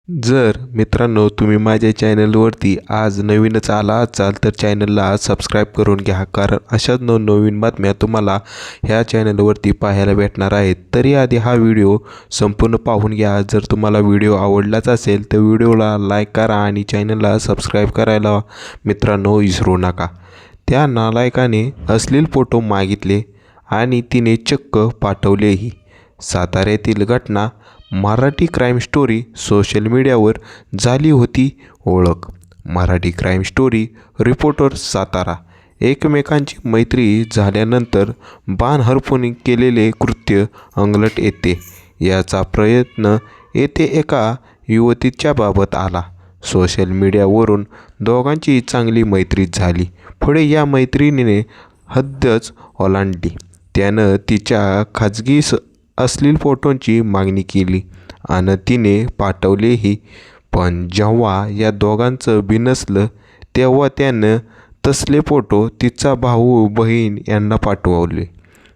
जर मित्रांनो तुम्ही माझ्या चॅनलवरती आज नवीनच आला असाल तर चॅनलला सबस्क्राईब करून घ्या, कारण अशाच नवनवीन बातम्या तुम्हाला ह्या चॅनलवरती पाहायला भेटणार आहेत। तरी आधी हा व्हिडिओ संपूर्ण पाहून घ्या। जर तुम्हाला व्हिडिओ आवडलाच असेल तर व्हिडिओला लाईक करा आणि चॅनलला सबस्क्राईब करायला मित्रांनो विसरू नका। त्या नालायकाने अश्लील फोटो मागितले आणि तिने चक्क पाठवलेही। साताऱ्यातील घटना, मराठी क्राईम स्टोरी, सोशल मीडियावर झाली होती ओळख। Marathi crime story reporter Satara. एकमेकांची मैत्री झाल्यानंतर बाण हरपून केलेले कृत्य अंगलट येते। याचा प्रयत्न येथे एका युवतीच्या बाबत आला। सोशल मीडियावरून दोघांची चांगली मैत्री झाली। पुढे या मैत्रिणीने हद्दच ओलांडली। त्यानं तिच्या खाजगी अश्लील फोटोंची मागणी केली आणि तिने पाठवलेही। पण जेव्हा या दोघांचं बिनसलं तेव्हा त्यानं तसले फोटो तिचा भाऊ बहीण यांना पाठवले।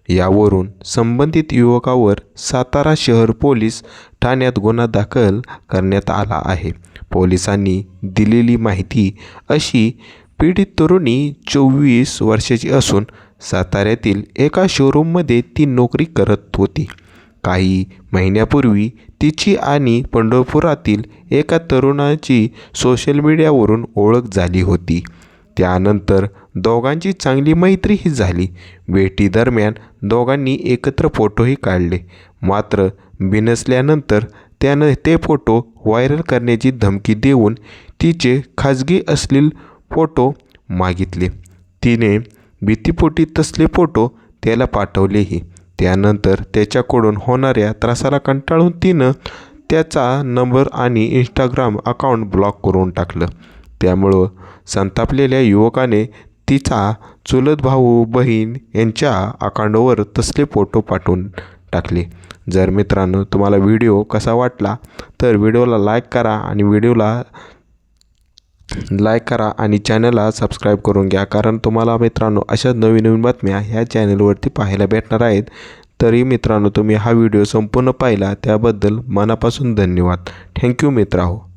यावरून संबंधित युवकावर सातारा शहर पोलीस ठाण्यात गुन्हा दाखल करण्यात आला आहे। पोलिसांनी दिलेली माहिती अशी, पीडित तरुणी 24 वर्षाची असून साताऱ्यातील एका शोरूममध्ये ती नोकरी करत होती। काही महिन्यापूर्वी तिची आणि पंढरपुरातील एका तरुणाची सोशल मीडियावरून ओळख झाली होती। त्यानंतर दोघांची चांगली मैत्रीही झाली। भेटीदरम्यान दोघांनी एकत्र फोटोही काढले। मात्र बिनसल्यानंतर त्यानं ते फोटो व्हायरल करण्याची धमकी देऊन तिचे खाजगी अश्लील फोटो मागितले। तिने भीतीपोटी तसले फोटो त्याला पाठवलेही। त्यानंतर त्याच्याकडून होणाऱ्या त्रासाला कंटाळून तिनं त्याचा नंबर आणि इंस्टाग्राम अकाउंट ब्लॉक करून टाकलं। त्यामुळं संतापलेल्या युवकाने तिचा चुलत भाऊ बहीण यांच्या अकाउंटवर तसले फोटो पाठवून टाकले। जर मित्रांनो तुम्हाला व्हिडिओ कसा वाटला तर व्हिडिओला लाईक करा आणि चॅनलला सबस्क्राईब करून घ्या, कारण तुम्हाला मित्रांनो अशाच नवीन नवीन बातम्या ह्या चॅनलवरती पाहायला भेटणार आहेत। तरी मित्रांनो तुम्ही हा व्हिडिओ संपूर्ण पाहिला त्याबद्दल मनापासून धन्यवाद। थँक्यू मित्रांनो।